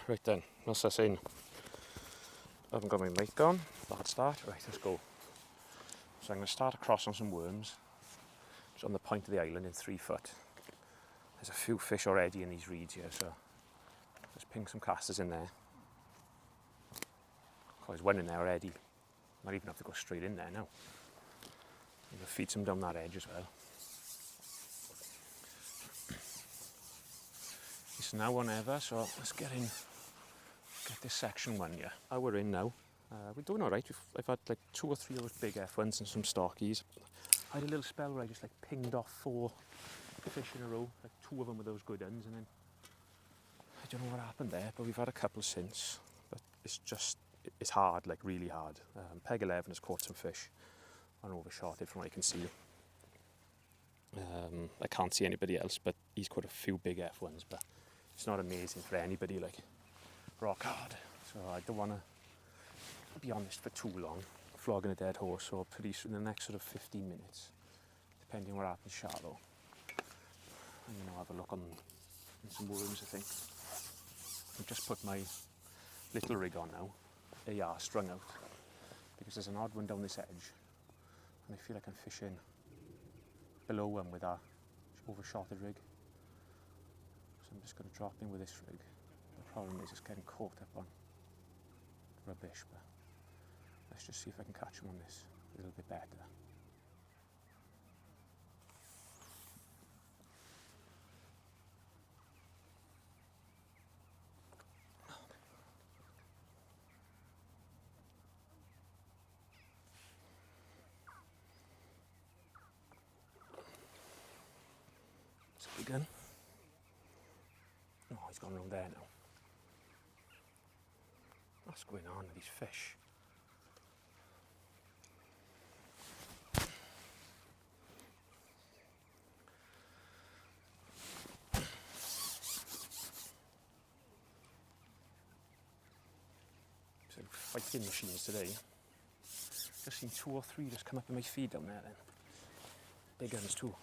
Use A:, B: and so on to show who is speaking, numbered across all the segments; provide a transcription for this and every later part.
A: Right then, what's that saying? I haven't got my mic on. Bad start. Right, let's go. So I'm going to start across on some worms. Just on the point of the island in 3 foot. There's a few fish already in these reeds here, so let's ping some casters in there. Oh, there's one in there already. Might even have to go straight in there now. I'm going to feed some down that edge as well. It's now or never, so let's get in. Get this section one, yeah. We're in now. We're doing all right. I've had like 2 or 3 of those big F1s and some stockies. I had a little spell where I just like pinged off 4 fish in a row, like 2 of them with those good ends, and then I don't know what happened there, but we've had a couple since. But it's hard, like really hard. Peg 11 has caught some fish. I overshot it from what I can see. I can't see anybody else, but he's caught a few big F1s, but it's not amazing for anybody, like rock hard. So I don't want to be on this for too long, flogging a dead horse, so pretty soon, in the next sort of 15 minutes, depending on what happens shallow. I'm going to have a look on some worms, I think. I've just put my little rig on now, AR strung out, because there's an odd one down this edge, and I feel like I'm fishing below one with our overshotted rig. So I'm just going to drop in with this rig. The problem is it's getting caught up on rubbish, but let's just see if I can catch him on this a little bit better. It's a big one. Oh, he's gone around there now. What's going on with these fish? So fighting machines today. Just seen 2 or 3 just come up in my feed down there then. Big ones too.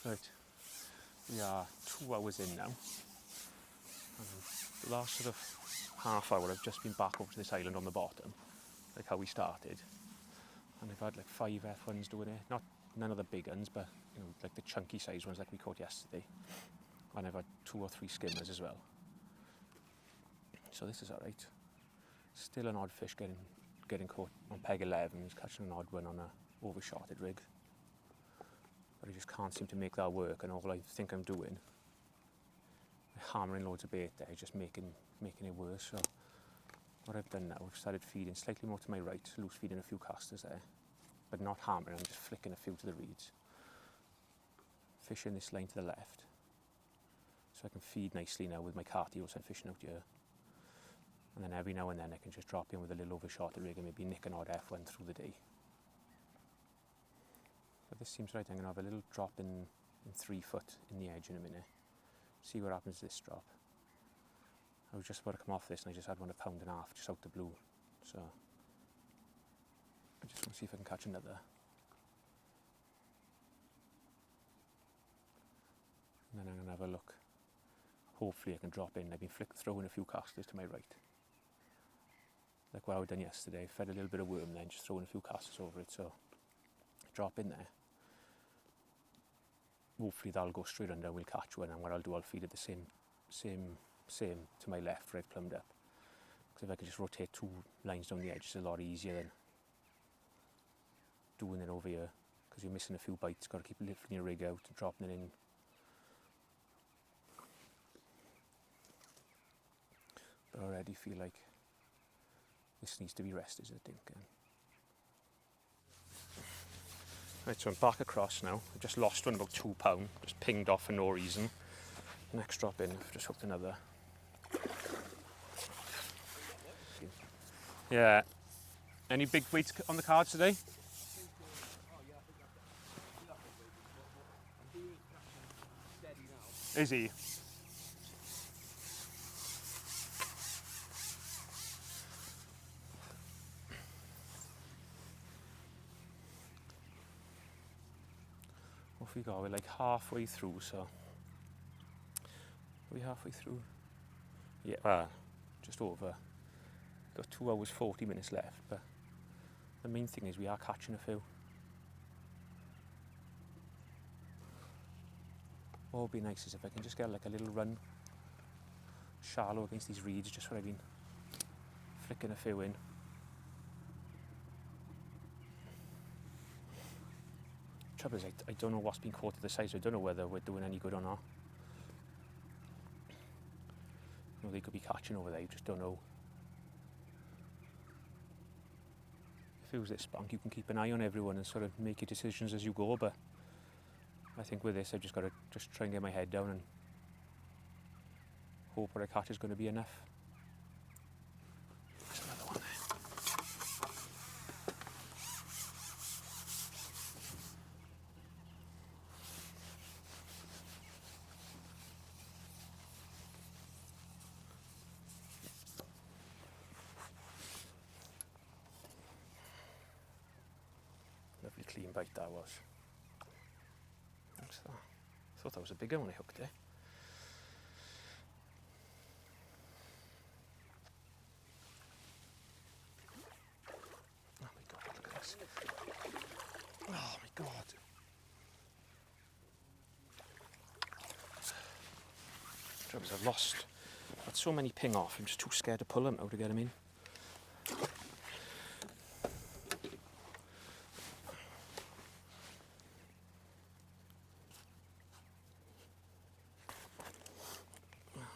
A: Right, we are 2 hours in now. The last sort of half hour I've just been back over to this island on the bottom, like how we started. And I've had like 5 F1s doing it. None of the big ones, but you know, like the chunky size ones like we caught yesterday. And I've had 2 or 3 skimmers as well. So this is alright. Still an odd fish getting caught on peg 11. He's catching an odd one on a overshotted rig. But I just can't seem to make that work, and all I think I'm doing, hammering loads of bait there, just making it worse. So what I've done now, I've started feeding slightly more to my right, loose feeding a few casters there, but not hammering, I'm just flicking a few to the reeds. Fishing this line to the left, so I can feed nicely now with my cartios I'm fishing out here. And then every now and then I can just drop in with a little overshotted rig and maybe nick an odd F1 through the day. But this seems right. I'm going to have a little drop in 3 foot in the edge in a minute. See what happens to this drop. I was just about to come off this and I just had 1.5 pounds just out the blue. So I just want to see if I can catch another. And then I'm going to have a look. Hopefully I can drop in. I've been throwing a few casters to my right. Like what I done yesterday. I fed a little bit of worm then, just throwing a few casters over it. So drop in there. Hopefully that'll go straight under and we'll catch one, and what I'll do, I'll feed it the same to my left where I've plumbed up. Because if I can just rotate 2 lines down the edge, it's a lot easier than doing it over here. Because you're missing a few bites, got to keep lifting your rig out and dropping it in. But I already feel like this needs to be rested, I think. Right, so I'm back across now. I've just lost one about £2, just pinged off for no reason. Next drop in, I've just hooked another. Yeah. Any big weights on the cards today? Is he? Off we go, we're like halfway through, so. Are we halfway through? Yeah, just over. Got 2 hours 40 minutes left, but the main thing is we are catching a few. What would be nice is if I can just get like a little run shallow against these reeds, just where I've been flicking a few in. Trouble is, I don't know what's been caught to the side, so I don't know whether we're doing any good or not. You know, they could be catching over there, you just don't know. If it was this spunk, you can keep an eye on everyone and sort of make your decisions as you go, but I think with this, I've just got to just try and get my head down and hope what I catch is going to be enough. There's another one there. Lovely clean bite that was. What's that? I thought that was a bigger one I hooked there. Oh my god, look at this. Oh my god. Trouble is I've lost. I've had so many ping off, I'm just too scared to pull them now to get them in.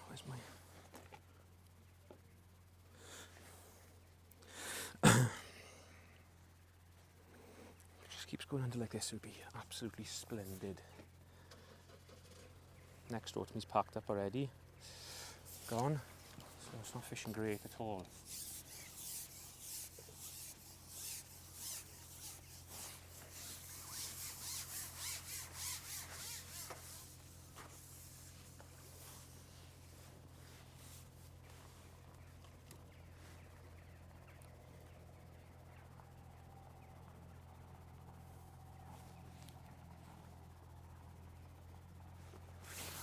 A: Where's my... Just keeps going under like this, it would be absolutely splendid. Next autumn is packed up already. Gone. So it's not fishing great at all.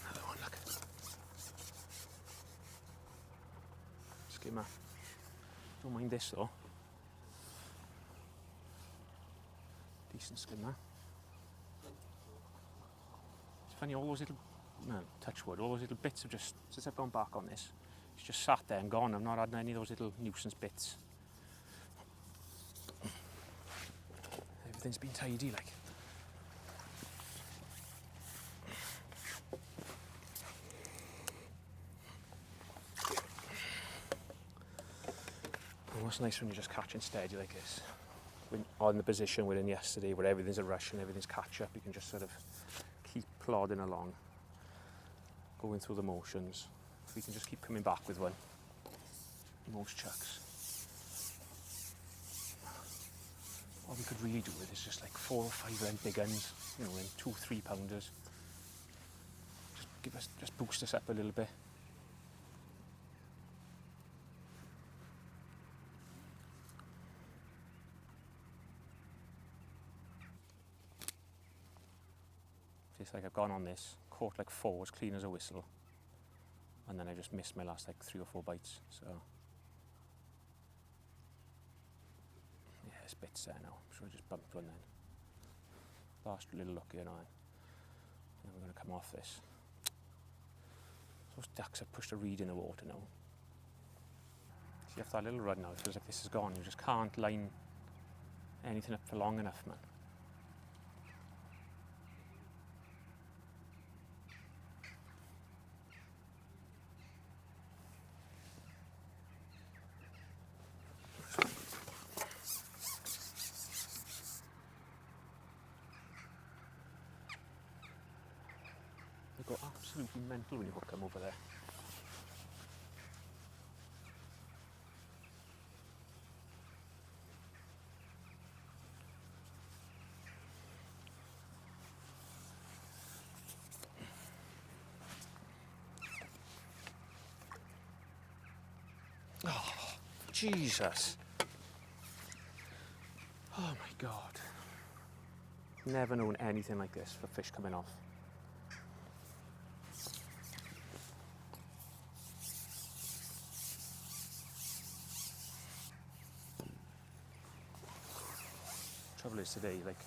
A: Another one, look. Skimmer. Don't mind this though. Decent skimmer. It's funny, all those little, well, touch wood, all those little bits have just, since I've gone back on this, it's just sat there and gone. I've not had any of those little nuisance bits. Everything's been tidy, like. And what's nice when you're just catching steady like this, when on the position we're in yesterday, where everything's a rush and everything's catch up, you can just sort of keep plodding along, going through the motions. If we can just keep coming back with one, most chucks. What we could really do with is just like 4 or 5 of them big uns, you know, in 2-3 pounders. Just boost us up a little bit. It's like I've gone on this, caught like 4 as clean as a whistle, and then I just missed my last like 3 or 4 bites. So yeah, there's bits there now. I'm sure I just bumped one then. Last little look here now. And we're going to come off this. Those ducks have pushed a reed in the water now. See, after that little run now, it feels like this is gone. You just can't line anything up for long enough, man. They go absolutely mental when you hook them over there. Oh, Jesus. Oh my God. Never known anything like this for fish coming off. Trouble is today, like,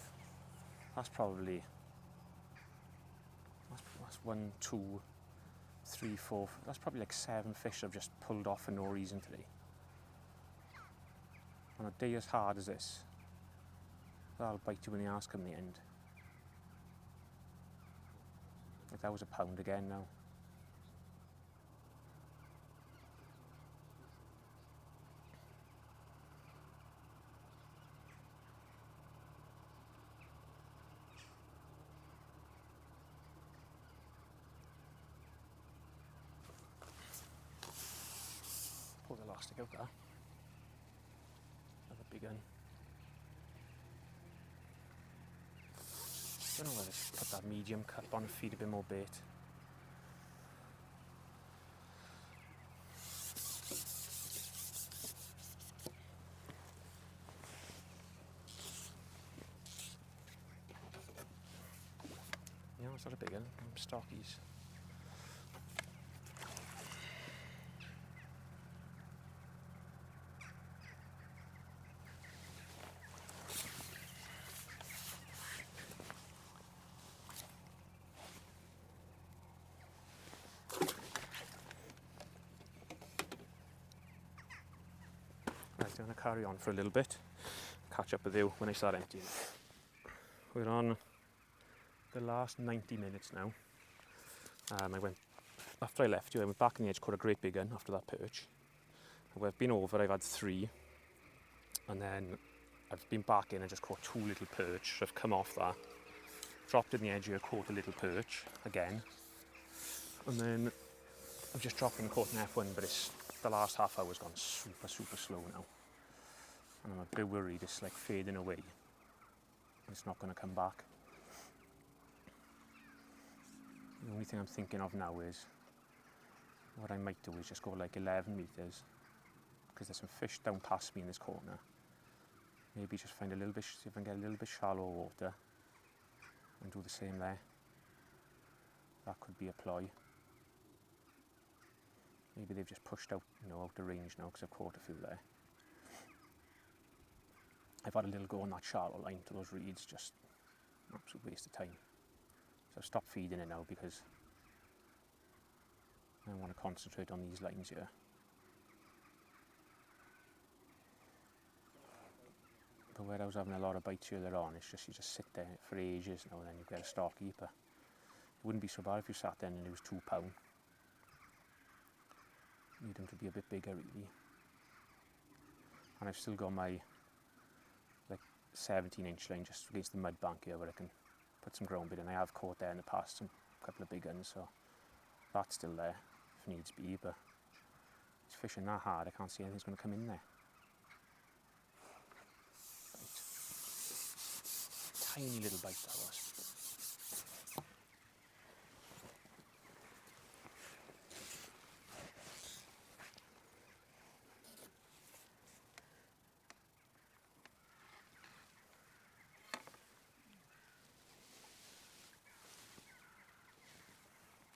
A: that's probably, that's 1, 2, 3, 4, that's probably like 7 fish I've just pulled off for no reason today. On a day as hard as this, that'll bite you in the arse come the end. Like that was a pound again now. Pull the elastic out there. Another big one. Don't know whether to put that medium cup on and feed a bit more bait. Yeah, it's not a big one. Stockies. Right, I'm going to carry on for a little bit. Catch up with you when I start emptying. We're on the last 90 minutes now. After I left you, I went back in the edge, caught a great big one after that perch. I've been over, I've had 3. And then I've been back in and just caught 2 little perch. So I've come off that, dropped in the edge here, caught a little perch again. And then I've just dropped and caught an F1, but the last half hour's gone super, super slow now. And I'm a bit worried it's like fading away. It's not going to come back. The only thing I'm thinking of now is, what I might do is just go like 11 metres, because there's some fish down past me in this corner. Maybe just find a little bit, see if I can get a little bit shallower water and do the same there. That could be a ploy. Maybe they've just pushed out, out of range now because I've caught a few there. I've had a little go on that shallow line to those reeds, just an absolute waste of time. So I've stopped feeding it now because I want to concentrate on these lines here. But where I was having a lot of bites earlier on, it's just you just sit there for ages now and then you get a stocky, but it wouldn't be so bad if you sat there and it was £2. Need them to be a bit bigger really. And I've still got my 17-inch line just against the mud bank here where I can put some ground bait in. I have caught there in the past, a couple of big ones, so that's still there if needs be, but it's fishing that hard, I can't see anything's going to come in there. Tiny little bite that was.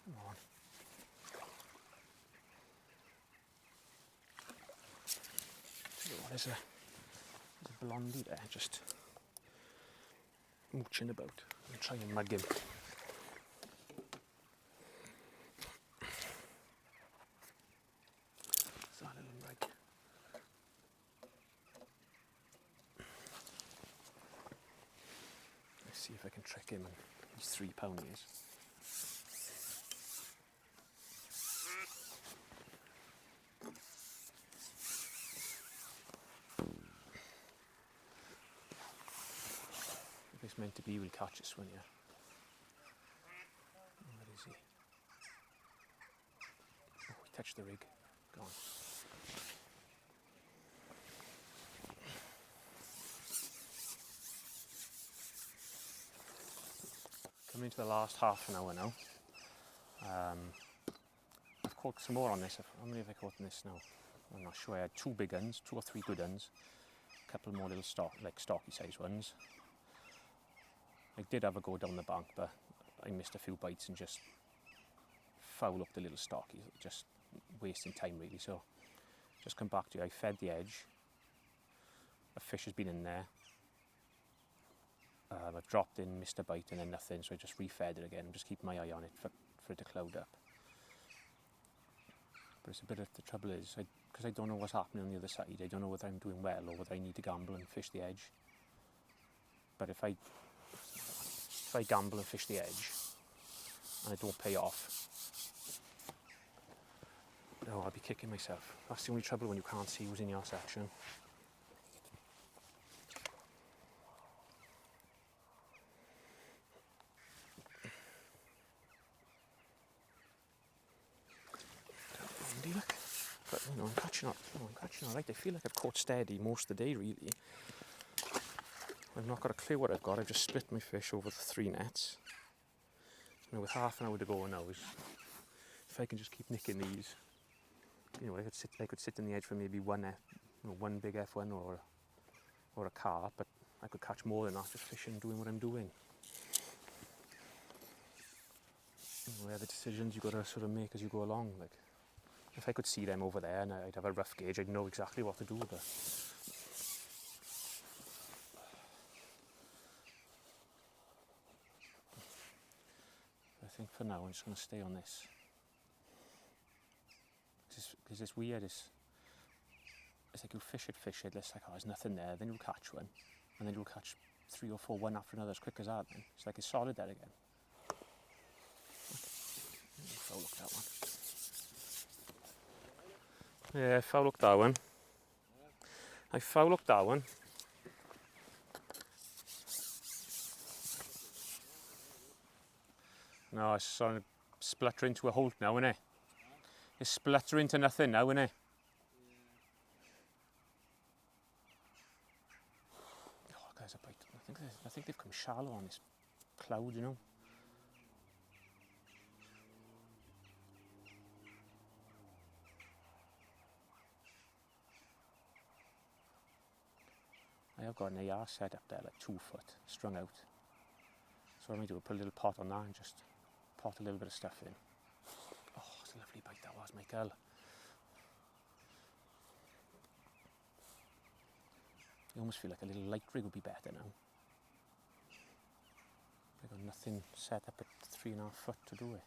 A: Come on. There's a blondie there, just mooching about. I'm trying to mug him. That little mug. Let's see if I can trick him, and he's £3 he is. If it's meant to be, we'll catch this one here. Where is he? Oh, he touched the rig. Gone. Coming into the last half an hour now. I've caught some more on this. How many have I caught in this now? I'm not sure. I had 2 big uns, 2 or 3 good uns, a couple more little stocky size ones. I did have a go down the bank, but I missed a few bites and just foul up the little stockies, just wasting time really. So just come back to you. I fed the edge. A fish has been in there. I've dropped in, missed a bite and then nothing, so I just refed it again. I'm just keeping my eye on it for it to cloud up. But it's a bit of the trouble is, because I don't know what's happening on the other side, I don't know whether I'm doing well or whether I need to gamble and fish the edge. But if I gamble and fish the edge and I don't pay off, no, I'll be kicking myself. That's the only trouble when you can't see who's in your section. Look. But you know, I'm catching all right. I feel like I've caught steady most of the day really. I've not got a clue what I've got. I've just split my fish over the 3 nets. Now with half an hour to go now, if I can just keep nicking these, you know, I could sit in the edge for maybe one big F1 or a carp, but I could catch more than that just fishing, doing what I'm doing. You know, they're the decisions you've got to sort of make as you go along. Like, if I could see them over there and I'd have a rough gauge, I'd know exactly what to do, but I think for now I'm just going to stay on this. Because it's weird, it's like you fish it, it's like, oh, there's nothing there, then you'll catch one, and then you'll catch 3 or 4, one after another as quick as that, then. It's like it's solid there again. Foul look that one. Yeah, foul look that one. I foul looked that one. No, it's sort of spluttering to a halt now, isn't it? It's spluttering to nothing now, isn't it? Oh, there's a bite. I think they've come shallow on this cloud, you know. I have got an AR set up there, like 2 foot, strung out. So what I'm going to do is put a little pot on that and just pot a little bit of stuff in. Oh, it's a lovely bite that was, Michael. I almost feel like a little light rig would be better now. I've got nothing set up at 3.5 foot to do it.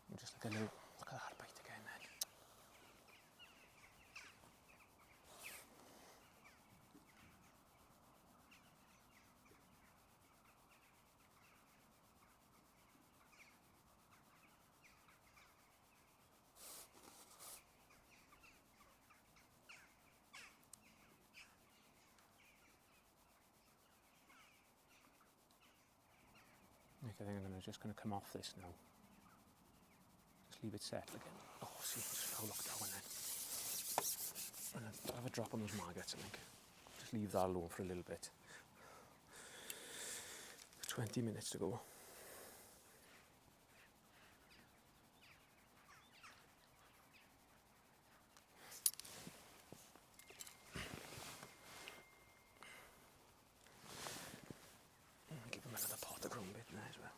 A: And just like a little, look at that bite again then. I think I'm just going to come off this now. Just leave it settle again. Oh, see, just foul look that one then. And I'll have a drop on those maggots, I think. Just leave that alone for a little bit. 20 minutes to go. Give him another pot of ground bit there as well.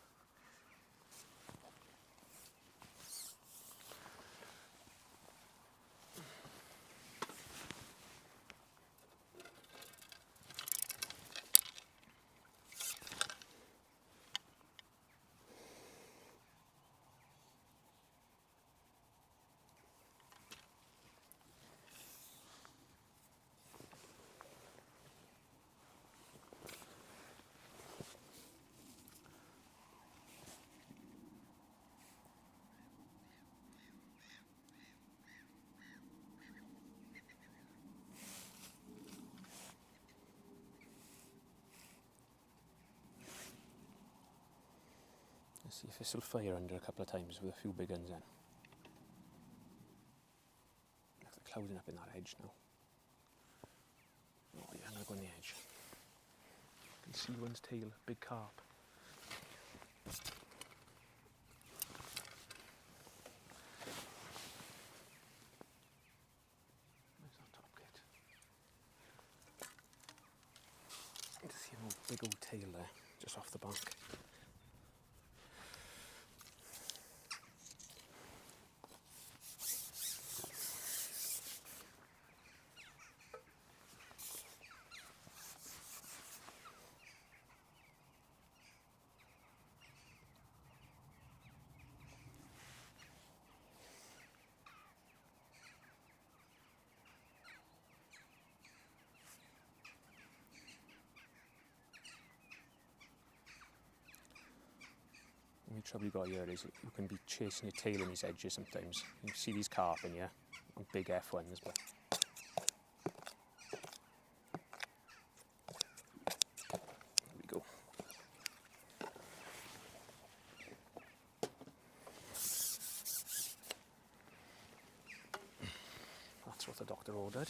A: See if this will fire under a couple of times with a few big uns in. They're clouding up in that edge now. Oh yeah, I'm going to go on the edge. You can see one's tail, big carp. big old tail there, just off the bank. The only trouble you got here is you can be chasing your tail in these edges sometimes. You see these carp in here on big F1s, but there we go. That's what the doctor ordered.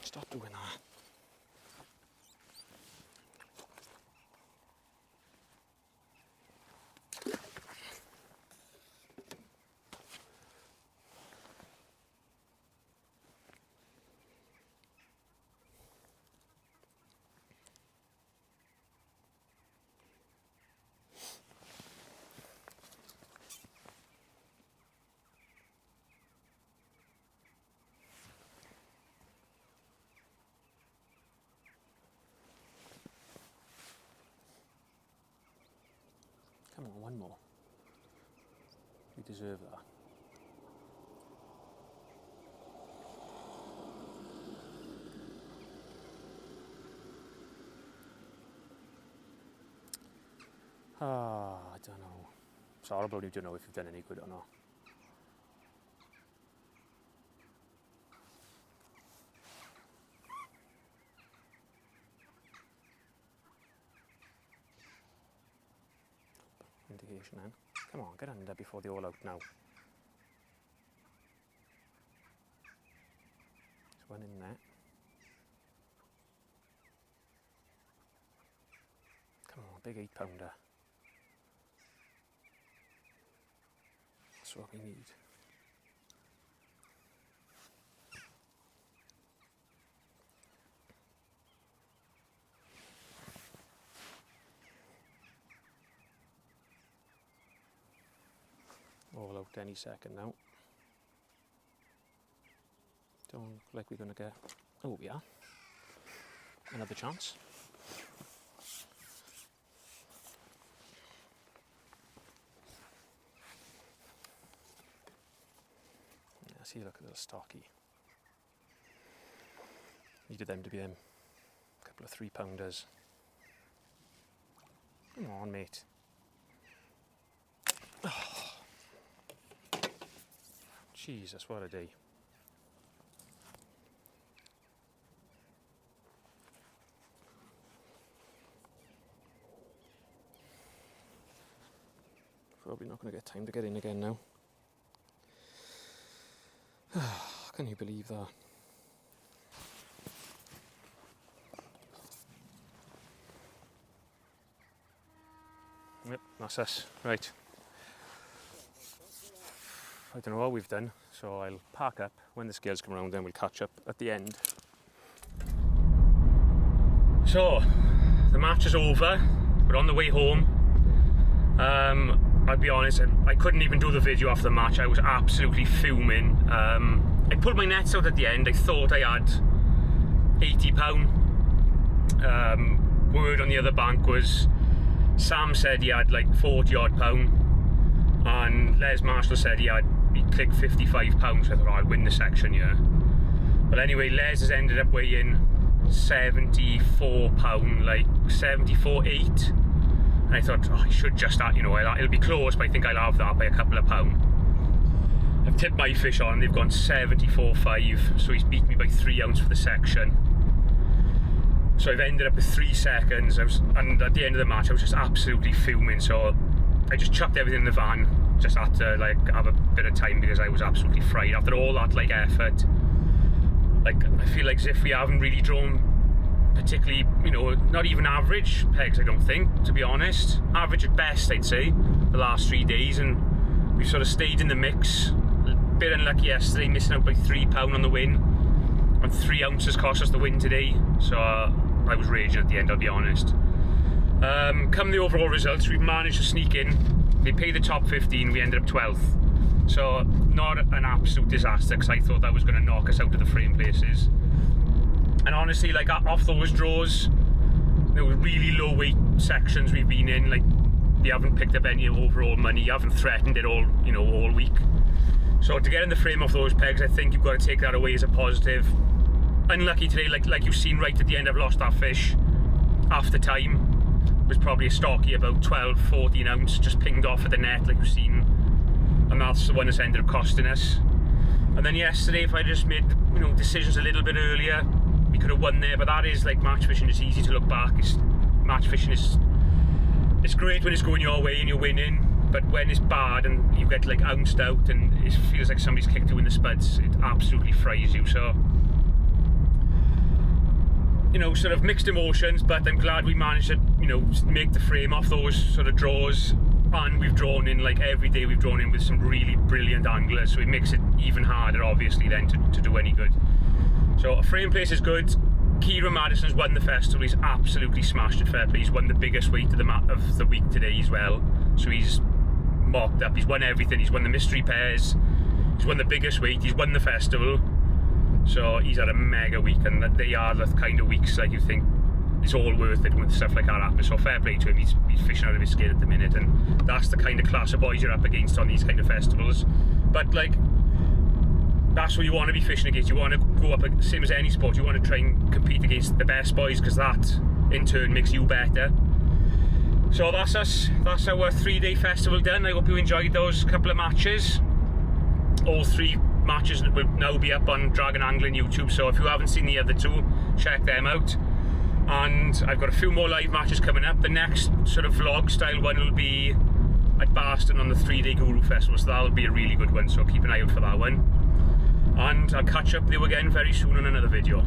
A: Stop doing that. Come on, one more. You deserve that. I don't know. It's horrible, you don't know if you've done any good or not. Indication then. Come on, get under before they're all out now. There's one in there. Come on, big 8-pounder. That's what we need. All out any second now. Don't look like we're going to get... Oh, we are. Another chance. Yeah, see, look, a little stocky. Needed them to be a couple of 3-pounders. Come on, mate. Oh. Jesus, what a day. Probably not going to get time to get in again now. Can you believe that? Yep, that's us. Right. I don't know what we've done, so I'll park up. When the scales come around, then we'll catch up at the end. So, the match is over. We're on the way home. I'll be honest, I couldn't even do the video after the match. I was absolutely fuming. I pulled my nets out at the end. I thought I had £80. Word on the other bank was Sam said he had like 40 odd pound, and Les Marshall said he'd clicked 55 pounds. So I thought, oh, I'll win the section here. But anyway, Les has ended up weighing 74 pound, like 74.8. And I thought, oh, I should just, you know, it'll be close, but I think I'll have that by a couple of pound. I've tipped my fish on, they've gone 74.5, so he's beat me by 3 ounce for the section. So I've ended up with 3 seconds, and at the end of the match I was just absolutely fuming, so I just chucked everything in the van, just had to like have a bit of time because I was absolutely fried. After all that like effort, like I feel like as if we haven't really drawn particularly, you know, not even average pegs, I don't think, to be honest. Average at best, I'd say, the last 3 days, and we've sort of stayed in the mix. A bit unlucky yesterday, missing out by £3 on the win, and 3 ounces cost us the win today, so I was raging at the end, I'll be honest. Come the overall results, we've managed to sneak in. They paid the top 15, we ended up 12th. So not an absolute disaster, because I thought that was going to knock us out of the frame places. And honestly, like off those draws, there were really low weight sections we've been in. Like they haven't picked up any overall money, you haven't threatened it all, you know, all week. So to get in the frame off those pegs, I think you've got to take that away as a positive. Unlucky today, like you've seen right at the end, I've lost that fish. After time was probably a stocky, about 12-14 ounce, just pinged off at the net, like you've seen, and that's the one that's ended up costing us. And then yesterday, if I just made, you know, decisions a little bit earlier, we could have won there. But that is like match fishing. It's easy to look back. Match fishing is, it's great when it's going your way and you're winning, but when it's bad and you get like ounced out and it feels like somebody's kicked you in the spuds, it absolutely fries you. So, you know, sort of mixed emotions, but I'm glad we managed to, you know, make the frame off those sort of draws. And we've drawn in, like every day we've drawn in with some really brilliant anglers, so it makes it even harder obviously then to do any good. So a frame place is good. Kieran Madison's won the festival, he's absolutely smashed it, fair play. He's won the biggest weight of the week today as well, so he's mocked up, he's won everything. He's won the mystery pairs, he's won the biggest weight, he's won the festival, so he's had a mega week. And they are the kind of weeks like you think it's all worth it with stuff like that happening. So fair play to him, he's fishing out of his skin at the minute, and that's the kind of class of boys you're up against on these kind of festivals. But like, that's what you want to be fishing against. You want to go up, same as any sport, you want to try and compete against the best boys, because that in turn makes you better. So that's us, that's our 3-day festival done. I hope you enjoyed those couple of matches. All 3 matches will now be up on Dragon Angling YouTube, so if you haven't seen the other 2, check them out. And I've got a few more live matches coming up. The next sort of vlog style one will be at Barston on the 3-day Guru Festival, so that'll be a really good one, so keep an eye out for that one. And I'll catch up with you again very soon on another video.